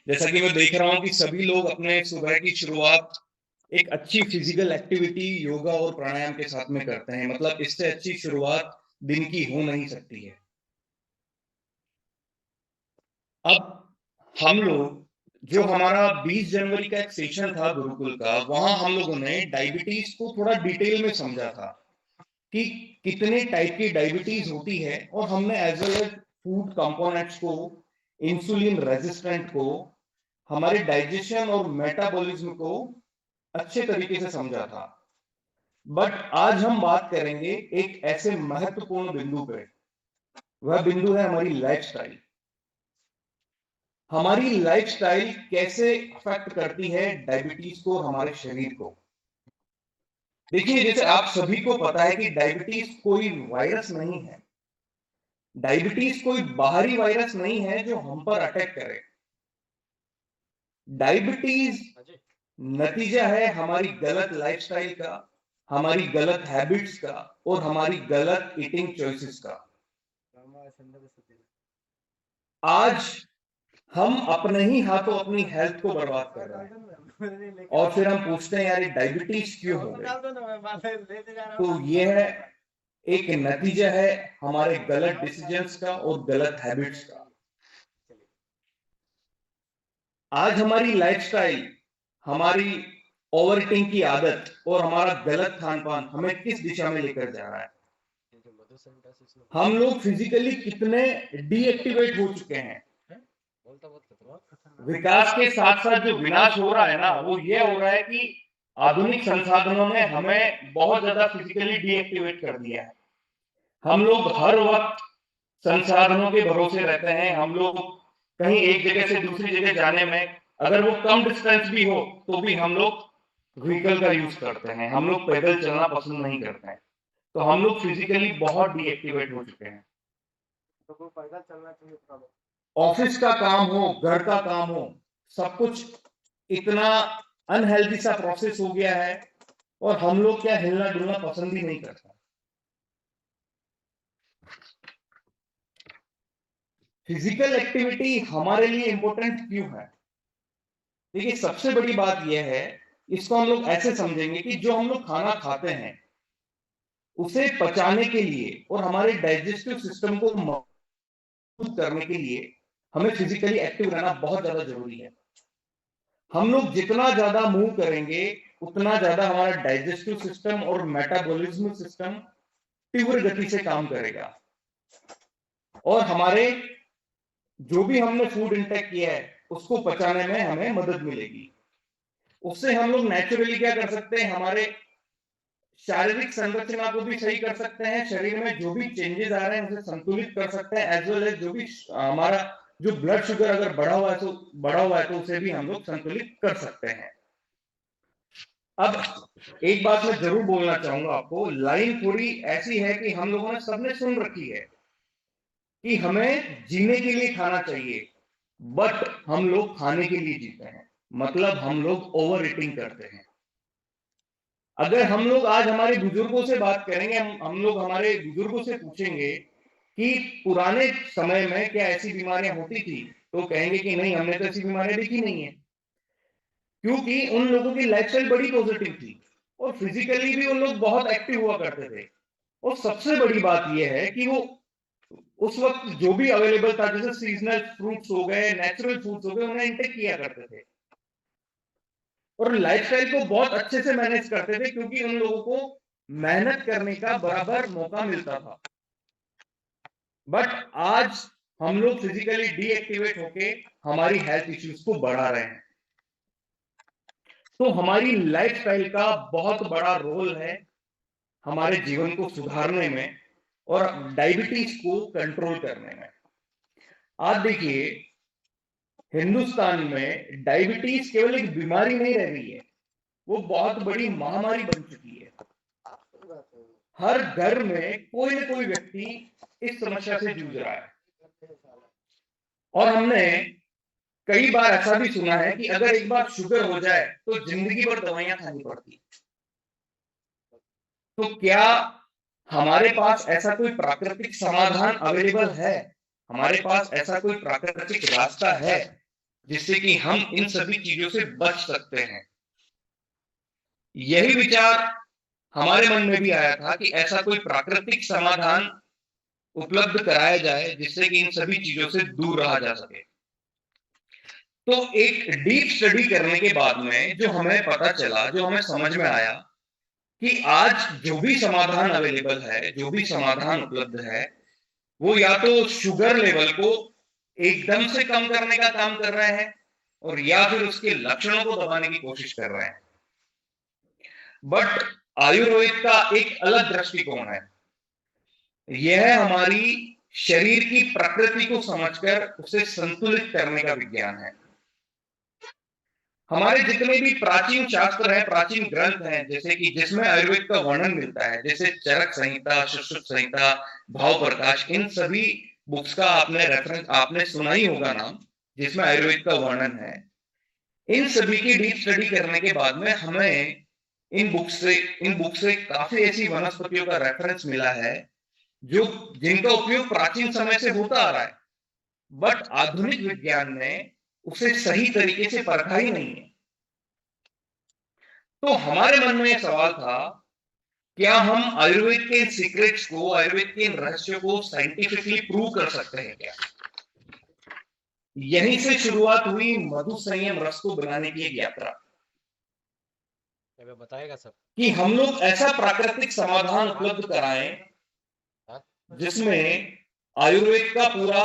जैसा कि मैं देख रहा हूँ कि सभी लोग अपने सुबह की शुरुआत एक अच्छी फिजिकल एक्टिविटी, योगा और प्राणायाम के साथ में करते हैं। मतलब इससे अच्छी शुरुआत दिन की हो नहीं सकती है। अब हम लोग जो हमारा 20 जनवरी का एक सेशन था गुरुकुल का, वहाँ हम लोगों ने डायबिटीज़ को थोड़ा डिटेल में समझा था कि कितने टाइप की डायबिटीज़ होती है और हमने as well as food components को, इंसुलिन रेज़िस्टेंट को, हमारे डाइजेशन और मेटाबॉलिज्म को अच्छे तरीके से समझा था। बट आज हम बात करेंगे एक ऐसे महत्वपूर्ण बिंदु पे, वह बिंदु है हमारी लाइफ़स्टाइल। हमारी लाइफ़स्टाइल कैसे अफ़ेक्ट करती है डायबिटीज़ को और हमारे शरीर को। देखिए, जैसे आप सभी को पता है कि डायबिटीज़ कोई वायरस नहीं है। डायबिटीज़ कोई बाहरी वायरस नहीं है जो हम पर अटैक करे। डायबिटीज़ नतीजा है हमारी गलत लाइफ़स्टाइल का, हमारी गलत हैबिट्स का और हमारी गलत ईटिंग चॉइसेस का। आज हम अपने ही हाथों अपनी हेल्थ को बर्बाद कर रहे हैं और फिर हम पूछते हैं यार ये डायबिटीज क्यों हो गई। तो ये है एक नतीजा है हमारे गलत डिसीजंस का और गलत हैबिट्स का। आज हमारी लाइफस्टाइल, हमारी ओवर ईटिंग की आदत और हमारा गलत खान पान हमें किस दिशा में लेकर जा रहा है। हम लोग फिजिकली कितने डीएक्टिवेट हो चुके हैं। विकास के साथ साथ जो विनाश हो रहा है ना, वो ये हो रहा है कि आधुनिक संसाधनों ने हमें बहुत ज्यादा फिजिकली डीएक्टिवेट कर दिया है। हम लोग हर वक्त संसाधनों के भरोसे रहते हैं। हम लोग कहीं एक जगह से दूसरी जगह जाने में, अगर वो कम डिस्टेंस भी हो तो भी हम लोग व्हीकल का यूज करते हैं। हम लोग पैदल चलना पसंद नहीं करते हैं। तो हम लोग फिजिकली बहुत डीएक्टिवेट हो चुके हैं। ऑफिस का काम हो, घर का काम हो, सब कुछ इतना अनहेल्दी सा प्रोसेस हो गया है और हम लोग क्या हिलना डुलना पसंद ही नहीं करते। फिजिकल एक्टिविटी हमारे लिए इंपॉर्टेंट क्यों है? देखिए, सबसे बड़ी बात यह है, इसको हम लोग ऐसे समझेंगे कि जो हम लोग खाना खाते हैं उसे पचाने के लिए और हमारे डाइजेस्टिव सिस्टम को मजबूत करने के लिए हमें फिजिकली एक्टिव रहना बहुत ज्यादा जरूरी है। हम लोग जितना ज्यादा मूव करेंगे उतना ज्यादा हमारा डाइजेस्टिव सिस्टम और मेटाबॉलिज्म सिस्टम तीव्र गति से काम करेगा और हमारे जो भी हमने फूड इंटेक किया है उसको पचाने में हमें मदद मिलेगी। उससे हम लोग नेचुरली क्या कर सकते हैं, हमारे शारीरिक संरचना को भी सही कर सकते हैं। शरीर में जो भी चेंजेस आ रहे हैं उसे संतुलित कर सकते हैं, एज वेल एज जो भी हमारा जो ब्लड शुगर अगर बढ़ा हुआ है तो उसे भी हम लोग संतुलित कर सकते हैं। अब एक बात मैं जरूर बोलना चाहूंगा आपको, लाइन थोड़ी ऐसी है कि हम लोगों ने सबने सुन रखी है कि हमें जीने के लिए खाना चाहिए, बट हम लोग खाने के लिए जीते हैं। मतलब हम लोग ओवर ईटिंग करते हैं। अगर हम लोग आज हमारे बुजुर्गों से बात करेंगे, हम लोग हमारे बुजुर्गों से पूछेंगे कि पुराने समय में क्या ऐसी बीमारियां होती थी, तो कहेंगे कि नहीं, हमने तो ऐसी बीमारियां देखी नहीं है, क्योंकि उन लोगों की लाइफस्टाइल बड़ी पॉजिटिव थी और फिजिकली भी उन लोग बहुत एक्टिव हुआ करते थे। और सबसे बड़ी बात यह है कि वो उस वक्त जो भी अवेलेबल था, जैसे सीजनल फ्रूट्स हो गए, नेचुरल फ्रूट्स हो गए, उन्हें इंटेक किया करते थे और लाइफस्टाइल को बहुत अच्छे से मैनेज करते थे, क्योंकि उन लोगों को मेहनत करने का बराबर मौका मिलता था। बट आज हम लोग फिजिकली डीएक्टिवेट होके हमारी हेल्थ इश्यूज को बढ़ा रहे हैं। तो हमारी लाइफस्टाइल का बहुत बड़ा रोल है हमारे जीवन को सुधारने में और डायबिटीज को कंट्रोल करने में। आज देखिए, हिंदुस्तान में डायबिटीज केवल एक बीमारी नहीं रह गई है, वो बहुत बड़ी महामारी बन चुकी है। हर घर में कोई न कोई व्यक्ति इस समस्या से जूझ रहा है और हमने कई बार ऐसा भी सुना है कि अगर एक बार शुगर हो जाए तो जिंदगी भर दवाइयां खानी पड़ती। तो क्या हमारे पास ऐसा कोई प्राकृतिक समाधान अवेलेबल है? हमारे पास ऐसा कोई प्राकृतिक रास्ता है जिससे कि हम इन सभी चीजों से बच सकते हैं। यही विचार हमारे मन में भी आया था कि ऐसा कोई प्राकृतिक समाधान उपलब्ध कराया जाए जिससे कि इन सभी चीजों से दूर रहा जा सके। तो एक डीप स्टडी करने के बाद में जो हमें पता चला, जो हमें समझ में आया कि आज जो भी समाधान अवेलेबल है, जो भी समाधान उपलब्ध है, वो या तो शुगर लेवल को एकदम से कम करने का काम कर रहे हैं और या फिर उसके लक्षणों को दबाने की कोशिश कर रहे हैं। बट आयुर्वेद का एक अलग दृष्टिकोण है। यह हमारी शरीर की प्रकृति को समझकर उसे संतुलित करने का विज्ञान है। हमारे जितने भी प्राचीन शास्त्र हैं, प्राचीन ग्रंथ हैं, जैसे कि जिसमें आयुर्वेद का वर्णन मिलता है, जैसे चरक संहिता, सुश्रुत संहिता, भाव प्रकाश, इन सभी बुक्स का आपने रेफरेंस, आपने सुना ही होगा नाम, जिसमें आयुर्वेद का वर्णन है। इन सभी की डीप स्टडी करने के बाद में हमें इन बुक से काफी ऐसी वनस्पतियों का रेफरेंस मिला है जो जिनका उपयोग प्राचीन समय से होता आ रहा है, बट आधुनिक विज्ञान ने उसे सही तरीके से परखा ही नहीं है। तो हमारे मन में एक सवाल था, क्या हम आयुर्वेद के सीक्रेट्स को, आयुर्वेद के इन रहस्यों को साइंटिफिकली प्रूव कर सकते हैं क्या? यहीं से शुरुआत हुई मधु संयम रस को बनाने की एक यात्रा। बताएगा सब कि हम लोग ऐसा प्राकृतिक समाधान उपलब्ध कराएं जिसमें आयुर्वेद का पूरा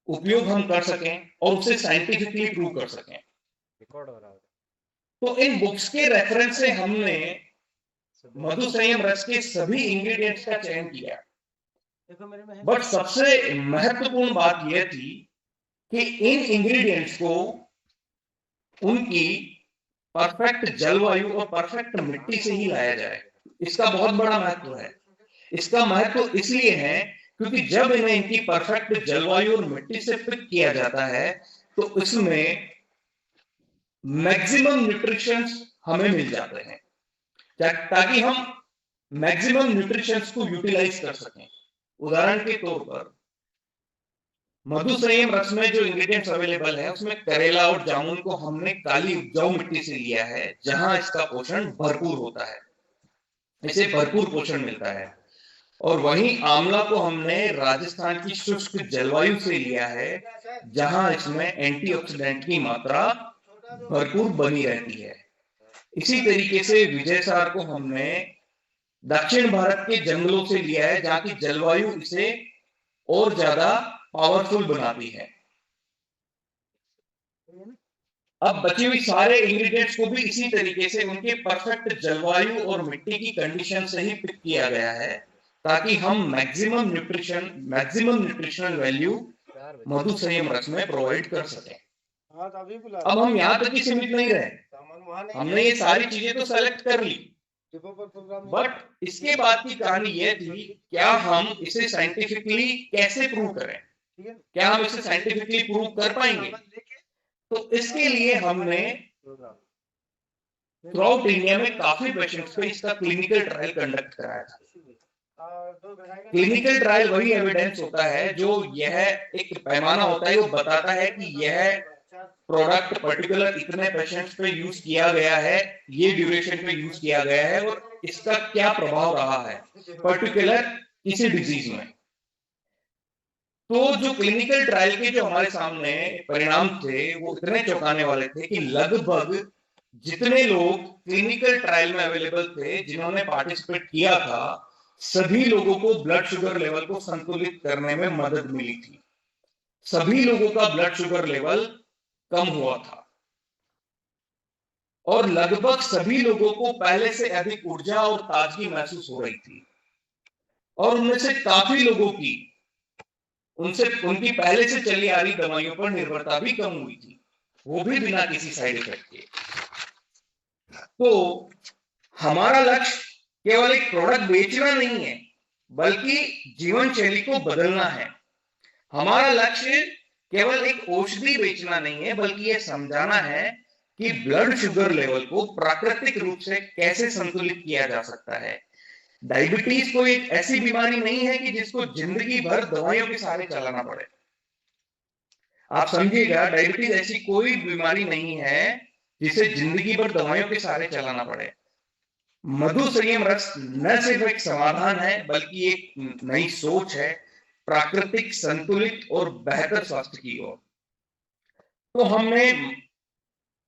उपयोग हम कर सकें और उसे साइंटिफिकली प्रूव कर सकें। रिकॉर्ड हो रहा है। तो इन बुक्स के रेफरेंस से हमने मधु संयम रस के सभी इंग्रेडिएंट्स का चयन किया। बट सबसे महत्वपूर्ण बात यह थी कि इन इंग्रेडिएंट्स को उनकी परफेक्ट जलवायु और परफेक्ट मिट्टी से ही लाया जाए। इसका बहुत बड़ा महत्व है। इसका महत्व इसलिए है क्योंकि जब इन्हें इनकी परफेक्ट जलवायु और मिट्टी से पिक किया जाता है तो इसमें मैक्सिमम न्यूट्रिशंस हमें मिल जाते हैं, ताकि हम मैक्सिमम न्यूट्रिशंस को यूटिलाइज कर सकें। उदाहरण के तौर पर मधु संयम रस में जो इंग्रेडिएंट्स अवेलेबल है उसमें करेला और जामुन को हमने काली उपजाऊ मिट्टी से लिया है, जहां इसका पोषण भरपूर होता है, इसे भरपूर पोषण मिलता है। और वहीं आंवला को हमने राजस्थान की शुष्क जलवायु से लिया है, जहां इसमें एंटीऑक्सीडेंट की मात्रा भरपूर बनी रहती है। इसी तरीके से विजयसार को हमने दक्षिण भारत के जंगलों से लिया है, जहां की जलवायु इसे और ज्यादा पावरफुल बनाती है। अब बची हुई सारे इंग्रेडिएंट्स को भी इसी तरीके से उनके परफेक्ट जलवायु और मिट्टी की कंडीशन से ही पिक किया गया है, ताकि हम मैक्सिमम न्यूट्रिशनल वैल्यू मधु संयम रस में प्रोवाइड कर सकें। अब हम यहाँ तक ही सीमित नहीं रहे, हमने ये सारी चीजें तो सेलेक्ट कर ली, बट इसके बाद की कहानी यह थी, क्या हम इसे साइंटिफिकली कैसे प्रूव करें? क्या हम इसे साइंटिफिकली प्रूव कर पाएंगे? तो इसके लिए हमने थ्रू आउट इंडिया में काफी पेशेंट्स पे इसका क्लिनिकल ट्रायल कंडक्ट कराया था। क्लिनिकल ट्रायल वही एविडेंस होता है जो यह एक पैमाना होता है, वो बताता है कि यह प्रोडक्ट पर्टिकुलर इतने पेशेंट्स पे यूज किया गया है, ये ड्यूरेशन पे यूज किया गया है और इसका क्या प्रभाव रहा है पर्टिकुलर किसी डिजीज में। तो जो क्लिनिकल ट्रायल के जो हमारे सामने परिणाम थे वो इतने चौंकाने वाले थे कि लगभग जितने लोग क्लिनिकल ट्रायल में अवेलेबल थे, जिन्होंने पार्टिसिपेट किया था, सभी लोगों को ब्लड शुगर लेवल को संतुलित करने में मदद मिली थी। सभी लोगों का ब्लड शुगर लेवल कम हुआ था और लगभग सभी लोगों को पहले से अधिक ऊर्जा और ताजगी महसूस हो रही थी। और उनमें से काफी लोगों की उनकी पहले से चली आ रही दवाइयों पर निर्भरता भी कम हुई थी, वो भी बिना किसी साइड इफेक्ट के। तो हमारा लक्ष्य केवल एक प्रोडक्ट बेचना नहीं है, बल्कि जीवन शैली को बदलना है। हमारा लक्ष्य केवल एक औषधि बेचना नहीं है, बल्कि यह समझाना है कि ब्लड शुगर लेवल को प्राकृतिक रूप से कैसे संतुलित किया जा सकता है। डायबिटीज कोई एक ऐसी बीमारी नहीं है कि जिसको जिंदगी भर दवाइयों के सहारे चलाना पड़े। आप समझिएगा, डायबिटीज ऐसी कोई बीमारी नहीं है जिसे जिंदगी भर दवाइयों के सहारे चलाना पड़े। मधु संयम रस न सिर्फ एक समाधान है, बल्कि एक नई सोच है, प्राकृतिक, संतुलित और बेहतर स्वास्थ्य की ओर। तो हमने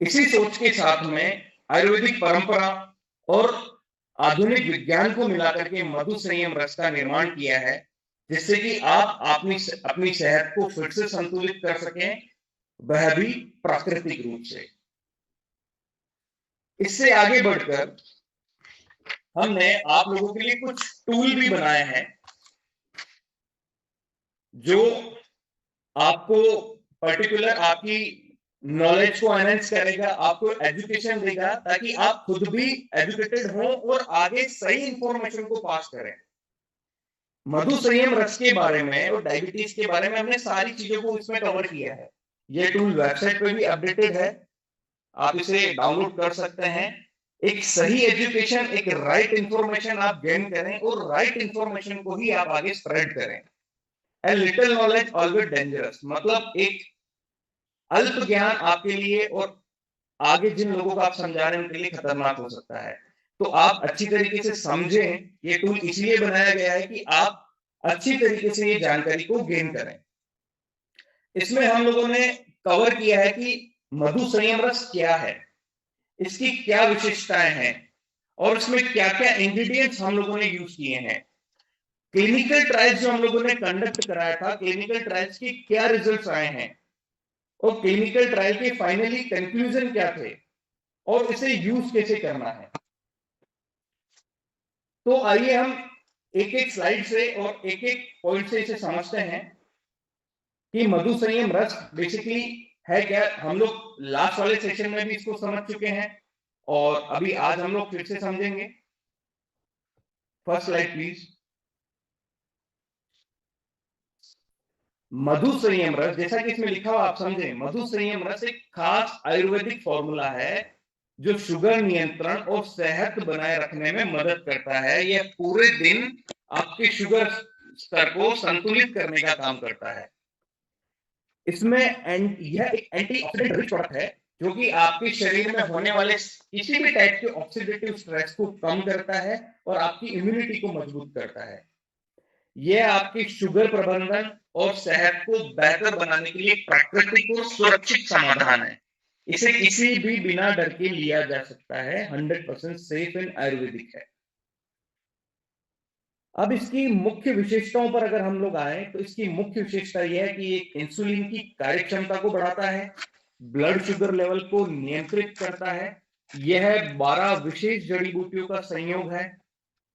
इसी सोच के साथ में आयुर्वेदिक परंपरा और आधुनिक विज्ञान को मिलाकर के मधु संयम रस का निर्माण किया है, जिससे कि आप अपनी सेहत को फिर से संतुलित कर सकें, वह भी प्राकृतिक रूप से। इससे आगे बढ़कर हमने आप लोगों के लिए कुछ टूल भी बनाए हैं जो आपको पर्टिकुलर आपकी नॉलेज को एनहेंस करेगा, आपको एजुकेशन देगा, ताकि आप खुद भी एजुकेटेड हो और आगे सही इंफॉर्मेशन को पास करें। मधु संयम रस के बारे में और डायबिटीज के बारे में हमने सारी चीजों को इसमें कवर किया है। ये टूल वेबसाइट पे भी अपडेटेड है, आप इसे डाउनलोड कर सकते हैं। एक सही एजुकेशन, एक राइट इंफॉर्मेशन आप गेन करें और राइट इंफॉर्मेशन को ही आप आगे स्प्रेड करें। A little knowledge always dangerous, मतलब एक अल्प ज्ञान आपके लिए और आगे जिन लोगों को आप समझा रहे हैं उनके लिए खतरनाक हो सकता है। तो आप अच्छी तरीके से समझें, ये टूल इसलिए बनाया गया है कि आप अच्छी तरीके से ये जानकारी को गेन करें। इसमें हम लोगों ने कवर किया है कि मधु संयम रस क्या है, इसकी क्या विशेषताएं हैं और इसमें क्या क्या इंग्रेडिएंट्स हम लोगों ने यूज किए हैं। क्लिनिकल ट्रायल्स जो हम लोगों ने कंडक्ट कराया था, क्लिनिकल ट्रायल्स के क्या रिजल्ट्स आए हैं और क्लिनिकल ट्रायल के फाइनली कंक्लूजन क्या थे और इसे यूज कैसे करना है। तो आइए हम एक एक स्लाइड से और एक एक पॉइंट से इसे समझते हैं कि मधु संयम रस बेसिकली है क्या। हम लोग लास्ट वाले सेशन में भी इसको समझ चुके हैं और अभी आज हम लोग फिर से समझेंगे। First slide please. मधु संयम रस, जैसा कि इसमें लिखा हुआ आप समझें, मधु संयम रस एक खास आयुर्वेदिक फॉर्मूला है जो शुगर नियंत्रण और सेहत बनाए रखने में मदद करता है। यह पूरे दिन आपके शुगर स्तर को संतुलित करने का काम करता है। इसमें यह एक एंटीऑक्सीडेंट रिच प्रोडक्ट है जो कि आपके शरीर में होने वाले किसी भी टाइप के ऑक्सीडेटिव स्ट्रेस को कम करता है और आपकी इम्यूनिटी को मजबूत करता है। यह आपकी शुगर प्रबंधन और सेहत को बेहतर बनाने के लिए प्राकृतिक और सुरक्षित समाधान है। इसे किसी भी बिना डर के लिया जा सकता है, 100% सेफ एंड आयुर्वेदिक है। अब इसकी मुख्य विशेषताओं पर अगर हम लोग आए तो इसकी मुख्य विशेषता यह है कि एक इंसुलिन की कार्यक्षमता को बढ़ाता है, ब्लड शुगर लेवल को नियंत्रित करता है। यह 12 विशेष जड़ी बूटियों का संयोग है।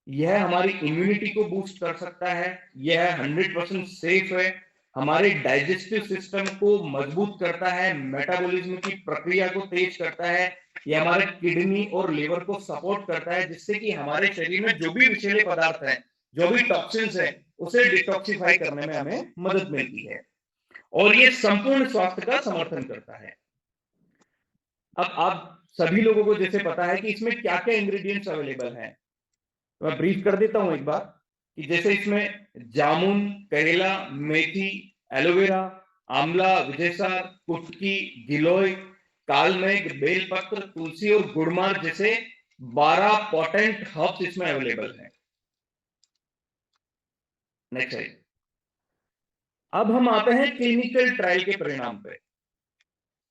यह हमारी इम्यूनिटी को बूस्ट कर सकता है। यह 100% सेफ है। हमारे डाइजेस्टिव सिस्टम को मजबूत करता है, मेटाबॉलिज्म की प्रक्रिया को तेज करता है। यह हमारे किडनी और लिवर को सपोर्ट करता है, जिससे कि हमारे शरीर में जो भी विषैले पदार्थ हैं, जो भी टॉक्सिन्स हैं, उसे डिटॉक्सिफाई करने में हमें मदद मिलती है और ये संपूर्ण स्वास्थ्य का समर्थन करता है। अब आप सभी लोगों को जैसे पता है कि इसमें क्या क्या इंग्रेडिएंट्स अवेलेबल हैं, तो मैं ब्रीफ कर देता हूं एक बार कि जैसे इसमें जामुन, करेला, मेथी, एलोवेरा, आंवला, विजयसार, कुटकी, गिलोय, कालमेघ, बेलपत्र, तुलसी और गुड़मार जैसे 12 पोटेंट हर्ब्स इसमें अवेलेबल हैं। Next slide. अब हम आते हैं क्लिनिकल ट्रायल के परिणाम पे।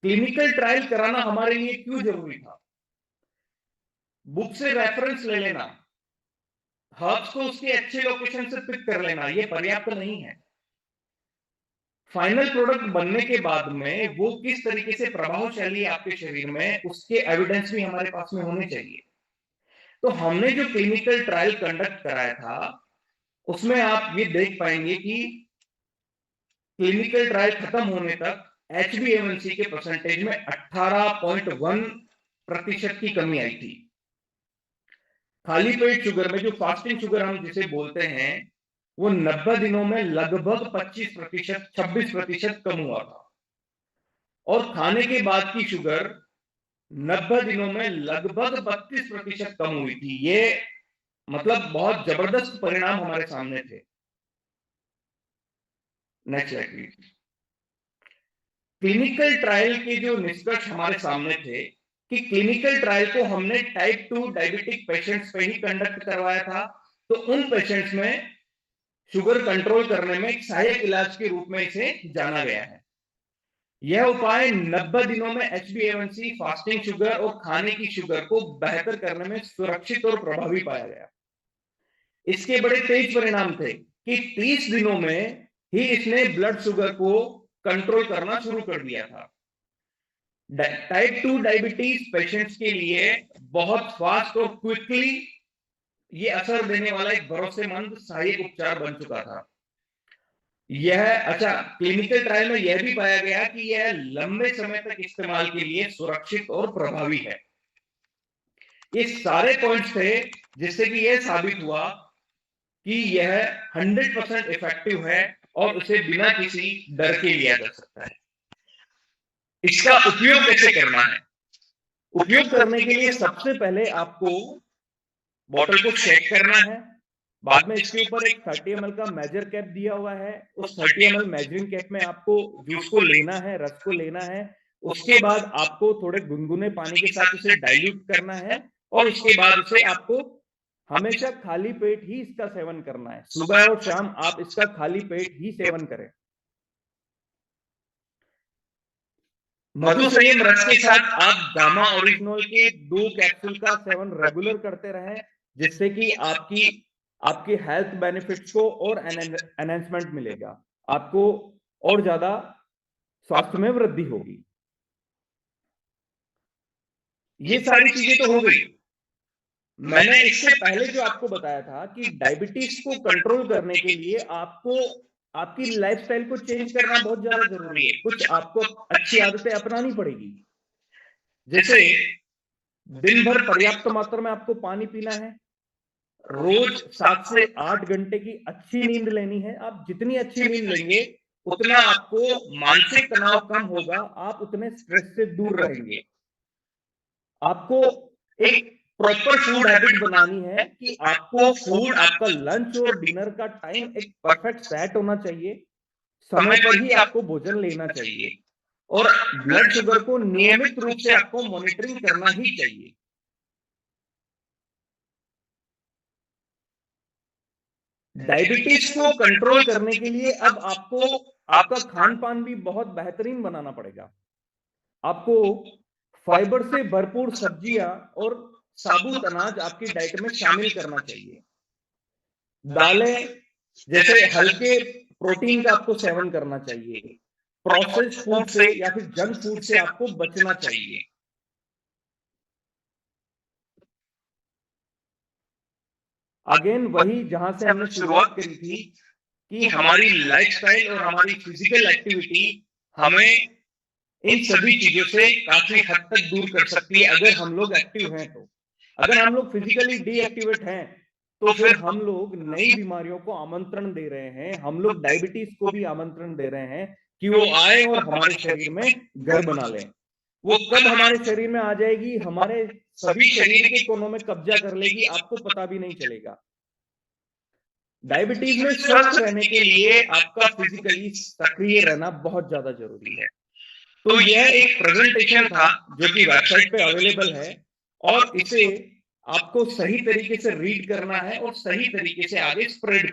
क्लिनिकल ट्रायल कराना हमारे लिए क्यों जरूरी था? बुक से रेफरेंस ले लेना, हर्ब्स को उसके अच्छे लोकेशन से पिक कर लेना, ये पर्याप्त नहीं है। फाइनल प्रोडक्ट बनने के बाद में वो किस तरीके से प्रभावशाली आपके शरीर में, उसके एविडेंस भी हमारे पास में होने चाहिए। तो हमने जो क्लिनिकल ट्रायल कंडक्ट कराया था उसमें आप ये देख पाएंगे कि क्लिनिकल ट्रायल खत्म होने तक HbA1c के परसेंटेज में 18.1% की कमी आई थी। खाली पेट शुगर में, जो फास्टिंग शुगर हम जिसे बोलते हैं, वो 90 दिनों में लगभग 25%, 26% कम हुआ था और खाने के बाद की शुगर 90 दिनों में लगभग 32% कम हुई थी। ये मतलब बहुत जबरदस्त परिणाम हमारे सामने थे। Next slide please. Clinical trial के जो निष्कर्ष हमारे सामने थे कि क्लिनिकल ट्रायल को हमने टाइप 2 डायबिटिक पेशेंट्स पे ही कंडक्ट करवाया था, तो उन पेशेंट्स में शुगर कंट्रोल करने में एक सहायक इलाज के रूप में इसे जाना गया है। यह उपाय 90 दिनों में HbA1c, फास्टिंग शुगर और खाने की शुगर को बेहतर करने में सुरक्षित और प्रभावी पाया गया। इसके बड़े तेज परिणाम थे कि 30 दिनों में ही इसने ब्लड शुगर को कंट्रोल करना शुरू कर दिया था। टाइप 2 डायबिटीज पेशेंट्स के लिए बहुत फास्ट और क्विकली ये असर देने वाला एक भरोसेमंद सहायक उपचार बन चुका था। क्लिनिकल ट्रायल में यह भी पाया गया कि यह लंबे समय तक इस्तेमाल के लिए सुरक्षित और प्रभावी है। ये सारे पॉइंट्स थे जिससे कि यह साबित हुआ कि यह 100% इफेक्टिव है और उसे बिना किसी डर के लिया जा सकता है। इसका उपयोग कैसे करना है? उपयोग करने के लिए सबसे पहले आपको बॉटल को शेक करना है। बाद में इसके ऊपर एक 30 ml का मेजर कैप दिया हुआ है। उस 30 ml मेजरिंग कैप में आपको जूस को लेना है, रस को लेना है। उसके बाद आपको थोड़े गुनगुने पानी के साथ उसे डाइल्यूट करना है और उसके बाद उसे आपको हमेशा खाली पेट ही इसका सेवन करना है। सुबह और शाम आप इसका खाली पेट ही सेवन करें। मधु संयम रस के साथ आप गामा ओरिजिनल के 2 कैप्सूल का सेवन रेगुलर करते रहें, जिससे कि आपकी हेल्थ बेनिफिट्स को और एनहांसमेंट मिलेगा, आपको और ज्यादा स्वास्थ्य में वृद्धि होगी। ये सारी चीजें तो हो गई। मैंने इससे पहले जो आपको बताया था कि डायबिटीज को कंट्रोल करने के लिए आपको आपकी लाइफस्टाइल को चेंज करना बहुत ज्यादा जरूरी है। कुछ आपको अच्छी आदतें अपनानी पड़ेगी, जैसे दिन भर पर्याप्त मात्रा में आपको पानी पीना है, रोज 7 से 8 घंटे की अच्छी नींद लेनी है। आप जितनी अच्छी नींद लेंगे उतना आपको मानसिक तनाव कम होगा, आप उतने स्ट्रेस से दूर रहेंगे। आपको एक प्रॉपर फूड हैबिट बनानी है कि आपको फूड, आपका लंच और डिनर का टाइम एक परफेक्ट सेट होना चाहिए। समय पर ही आपको भोजन लेना चाहिए और ब्लड शुगर को नियमित रूप से आपको मॉनिटरिंग करना ही चाहिए। डायबिटीज को कंट्रोल करने के लिए अब आपको आपका खान पान भी बहुत बेहतरीन बनाना पड़ेगा। आपको फाइबर से भरपूर सब्जियां और साबुत अनाज आपकी डाइट में शामिल करना चाहिए। दालें जैसे हल्के प्रोटीन का आपको सेवन करना चाहिए। प्रोसेस्ड फूड से या फिर जंक फूड से आपको बचना चाहिए। अगेन वही जहां से हमने शुरुआत करी थी कि हमारी लाइफस्टाइल और हमारी फिजिकल एक्टिविटी हमें इन सभी चीजों से काफी हद तक दूर कर सकती है अगर हम लोग एक्टिव हैं तो। अगर हम लोग फिजिकली डीएक्टिवेट हैं तो फिर हम लोग नई बीमारियों को आमंत्रण दे रहे हैं। हम लोग डायबिटीज को भी आमंत्रण दे रहे हैं कि वो आए और हमारे शरीर में घर बना लें। वो कब हमारे शरीर में आ जाएगी, हमारे सभी शरीर के कोनों में कब्जा कर लेगी, आपको पता भी नहीं चलेगा। डायबिटीज में स्वस्थ रहने के लिए आपका फिजिकली सक्रिय रहना बहुत ज्यादा जरूरी है। तो यह एक प्रेजेंटेशन था जो कि वेबसाइट पे अवेलेबल है और इसे आपको सही तरीके से रीड करना है और सही तरीके से आगे स्प्रेड